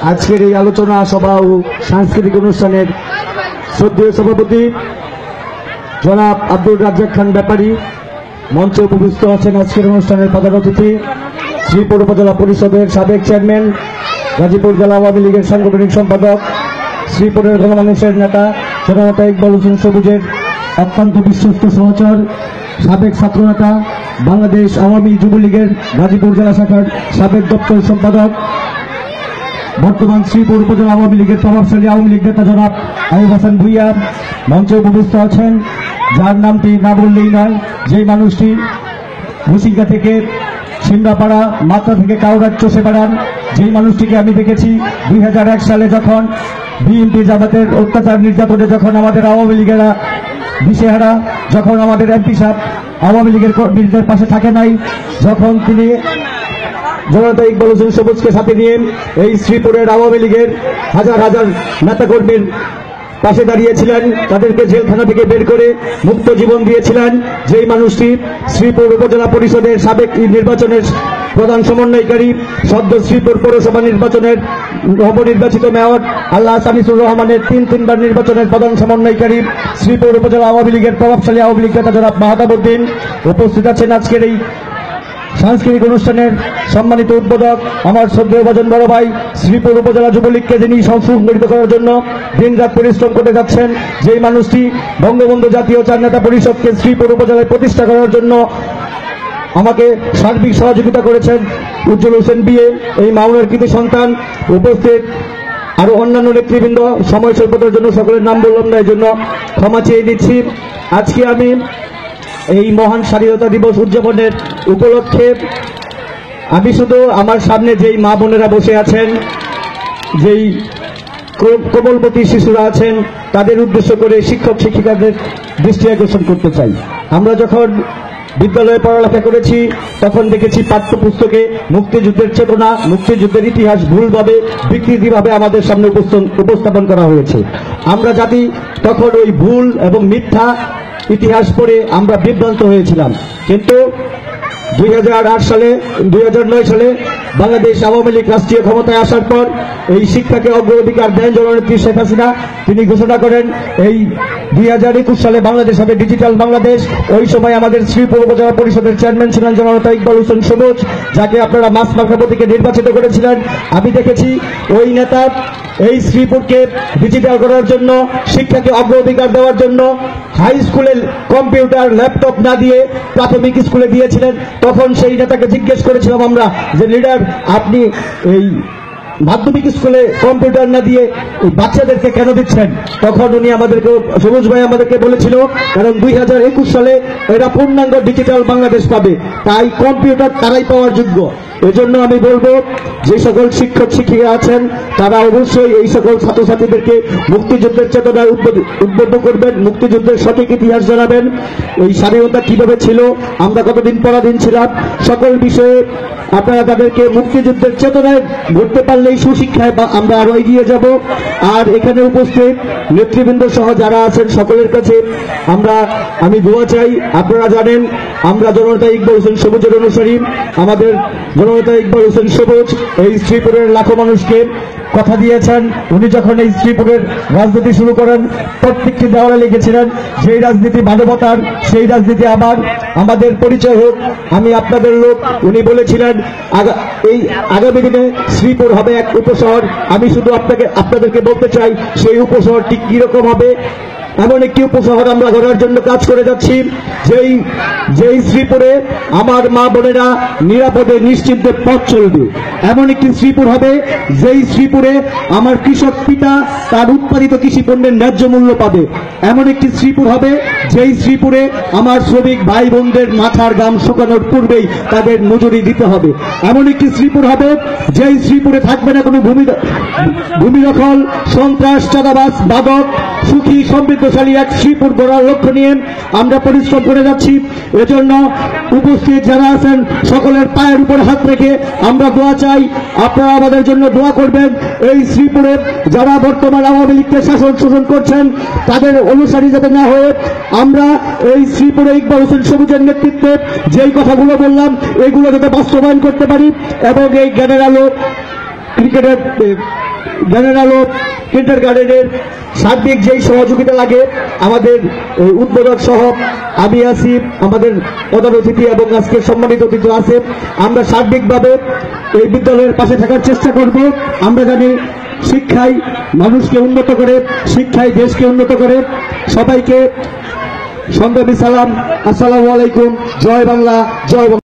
আজকের এই আলোচনা সভা ও সাংস্কৃতিক অনুষ্ঠানের শ্রদ্ধেয় সভাপতি জনাব আব্দুল রাজ্জাক খান ব্যাপারী, মঞ্চে উপবিষ্ট আছেন আজকের অনুষ্ঠানের প্রধান অতিথি শ্রীপুর উপজেলা পরিষদের সাবেক চেয়ারম্যান, গাজীপুর জেলা আওয়ামী লীগের সাংগঠনিক সম্পাদক, শ্রীপুরের গণমানুষের নেতা জননেতা ইকবাল হোসেন সবুজের অত্যন্ত বিশ্বস্ত সহচর, সাবেক ছাত্রনেতা, বাংলাদেশ আওয়ামী যুবলীগের গাজীপুর জেলা শাখার সাবেক দপ্তর সম্পাদক, বর্তমান শ্রীপুর উপজেলা আওয়ামী লীগের প্রভাবশালী আওয়ামী লীগ নেতা জনাব আইয়ুব হাসান ভুইয়া মঞ্চে উপবিষ্ট আছেন, যার নামটি না বললেই নয়। যেই মানুষটি মুসিঙ্গা থেকে সিন্দাপাড়া, মাত্রা থেকে কাউরাট চষে বেড়ান, যেই মানুষটিকে আমি দেখেছি 2001 সালে যখন বিএনপি জামাতের অত্যাচার নির্যাতনে যখন আমাদের আওয়ামী লীগেরা দিশেহারা, যখন আমাদের এমপি সাহেব আওয়ামী লীগের কর্মীদের পাশে থাকে নাই, যখন তিনি জনতা ইকবাল হোসেন সবুজকে সাথে নিয়ে এই শ্রীপুরের আওয়ামী লীগের হাজার হাজার নেতাকর্মীর পাশে দাঁড়িয়েছিলেন, তাদেরকে জেলখানা থেকে বের করে মুক্ত জীবন দিয়েছিলেন। যেই মানুষটি শ্রীপুর উপজেলা পরিষদের সাবেক নির্বাচনের প্রধান সমন্বয়কারী, সদ্য শ্রীপুর পৌরসভা নির্বাচনের নবনির্বাচিত মেয়র আল্লাহ সামিসুর রহমানের তিনবার নির্বাচনের প্রধান সমন্বয়কারী, শ্রীপুর উপজেলা আওয়ামী লীগের প্রভাবশালী আওয়ামী লীগ নেতা জনাব মাহতাবউদ্দিন উপস্থিত আছেন আজকের এই সাংস্কৃতিক অনুষ্ঠানের সম্মানিত উদ্বোধক আমার শ্রদ্ধেয় ভজন বড় ভাই, শ্রীপুর উপজেলা যুবলীগকে যিনি সংগঠিত করার জন্য দিনরাত পরিশ্রম করে যাচ্ছেন, যেই মানুষটি বঙ্গবন্ধু জাতীয় চার নেতা পরিষদকে শ্রীপুর উপজেলায় প্রতিষ্ঠা করার জন্য আমাকে সার্বিক সহযোগিতা করেছেন, উজ্জ্বল হোসেন বিয়ে, এই মামুনের কৃতি সন্তান। উপস্থিত আরো অন্যান্য নেতৃবৃন্দ, সময় স্বল্পতার জন্য সকলের নাম বললাম না, এই জন্য ক্ষমা চেয়ে নিচ্ছি। আজকে আমি এই মহান স্বাধীনতা দিবস উদযাপনের উপলক্ষে আমি শুধু আমার সামনে যেই মা বোনেরা বসে আছেন, যেই কোমলবতী শিশুরা আছেন, তাদের উদ্দেশ্য করে শিক্ষক শিক্ষিকাদের দৃষ্টি আকর্ষণ করতে চাই। আমরা যখন বিদ্যালয়ে পড়ালেখা করেছি তখন দেখেছি পাঠ্যপুস্তকে মুক্তিযুদ্ধের চেতনা, মুক্তিযুদ্ধের ইতিহাস ভুলভাবে বিকৃতিভাবে আমাদের সামনে উপস্থাপন করা হয়েছে। আমরা জাতি তখন ওই ভুল এবং মিথ্যা ইতিহাস পড়ে আমরা বিভ্রান্ত হয়েছিলাম। কিন্তু 2009 সালে বাংলাদেশ আওয়ামী লীগ রাষ্ট্রীয় ক্ষমতায় আসার পর এই শিক্ষাকে অগ্রাধিকার দেন জননেত্রী শেখ হাসিনা। তিনি ঘোষণা করেন এই 2021 সালে বাংলাদেশ হবে ডিজিটাল বাংলাদেশ। ওই সময় আমাদের শ্রীপুর উপজেলা পরিষদের চেয়ারম্যান ছিলেন জননেতা ইকবাল হোসেন সবুজ, যাকে আপনারা মাস মাখাপতিকে নির্বাচিত করেছিলেন। আমি দেখেছি ওই নেতা এই শ্রীপুরকে ডিজিটাল করার জন্য, শিক্ষাকে অগ্রাধিকার দেওয়ার জন্য হাই স্কুলে কম্পিউটার ল্যাপটপ না দিয়ে প্রাথমিক স্কুলে দিয়েছিলেন। তখন সেই নেতাকে জিজ্ঞেস করেছিলাম আমরা যে লিডার, আপনি এই মাধ্যমিক স্কুলে কম্পিউটার না দিয়ে এই বাচ্চাদেরকে কেন দিচ্ছেন? তখন উনি আমাদেরকে, সবুজ ভাই আমাদেরকে বলেছিল, কারণ 2021 সালে এরা পূর্ণাঙ্গ ডিজিটাল বাংলাদেশ পাবে, তাই কম্পিউটার তারাই পাওয়ার যোগ্য। এজন্য আমি বলবো যে সকল শিক্ষক শিক্ষিকা আছেন তারা অবশ্যই এই সকল ছাত্রছাত্রীদেরকে মুক্তিযুদ্ধের চেতনায় উদ্বুদ্ধ করবেন, মুক্তিযুদ্ধের সঠিক ইতিহাস জানাবেন, এই স্বাধীনতা কিভাবে ছিল, আমরা কতদিন পরাধীন ছিলাম, সকল বিষয়ে আপনারা তাদেরকে মুক্তিযুদ্ধের চেতনায় গড়তে পারলেই সুশিক্ষায় আমরা আরো এগিয়ে যাব। আর এখানে উপস্থিত নেতৃবৃন্দ সহ যারা আছেন সকলের কাছে আমি দোয়া চাই। আপনারা জানেন আমরা জননেতা ইকবাল হোসেন সবুজের অনুসারী। আমাদের জননেতা ইকবাল হোসেন সবুজ এই শ্রীপুরের লাখো মানুষকে কথা দিয়েছেন, উনি যখন এই শ্রীপুরের রাজনীতি শুরু করেন প্রত্যেকটি দেওয়ালে লিখেছিলেন যেই রাজনীতি মানবতার, সেই রাজনীতি আবার আমাদের পরিচয় হোক, আমি আপনাদের লোক। উনি বলেছিলেন এই আগামী দিনে শ্রীপুর হবে এক উপশহর। আমি শুধু আপনাদেরকে বলতে চাই সেই উপশহরটি কিরকম হবে। এমন একটি উপশহর আমরা গড়ার জন্য কাজ করে যাচ্ছি, যেই শ্রীপুরে আমার মা বোনেরা নিরাপদে নিশ্চিন্তে পথ চলবে। এমন একটি শ্রীপুর হবে যেই শ্রীপুরে আমার কৃষক পিতা তার উৎপাদিত কৃষি পণ্যের ন্যায্য মূল্য পাবে। এমন একটি শ্রীপুর হবে যেই শ্রীপুরে আমার শ্রমিক ভাই বোনদের মাথার ঘাম শুকানোর পূর্বেই তাদের মজুরি দিতে হবে। এমন একটি শ্রীপুর হবে যেই শ্রীপুরে থাকবে না কোনো ভূমি দখল, সন্ত্রাস, চাঁদাবাজ, মাদক। সুখী সমৃদ্ধশালী এক শ্রীপুর গড়ার লক্ষ্য নিয়ে আমরা পরিশ্রম করে যাচ্ছি। এজন্য উপস্থিত যারা আছেন সকলের পায়ের উপর হাত রেখে আমরা দোয়া চাই, আপনারা আমাদের জন্য দোয়া করবেন। এই শ্রীপুরে যারা বর্তমান আওয়ামী লীগকে শাসন শোষণ করছেন তাদের অনুসারী যাতে না হয়ে আমরা এই শ্রীপুরে ইকবাল হোসেন সবুজের নেতৃত্বে যেই কথাগুলো বললাম এগুলো যাতে বাস্তবায়ন করতে পারি এবং এই জ্ঞানের আলো ক্রিকেটের জ্ঞানের আলো কিন্ডার গার্ডেনের সার্বিক যেই সহযোগিতা লাগে আমাদের উদ্বোধক সহ আমি আছি, আমাদের প্রধান অতিথি এবং আজকের সম্মানিত অতিথি আছে, আমরা সার্বিকভাবে এই বিদ্যালয়ের পাশে থাকার চেষ্টা করব। আমরা জানি শিক্ষায় মানুষকে উন্নত করে, শিক্ষায় দেশকে উন্নত করে। সবাইকে সংগ্রামী সালাম, আসসালামু আলাইকুম। জয় বাংলা, জয় বাংলা।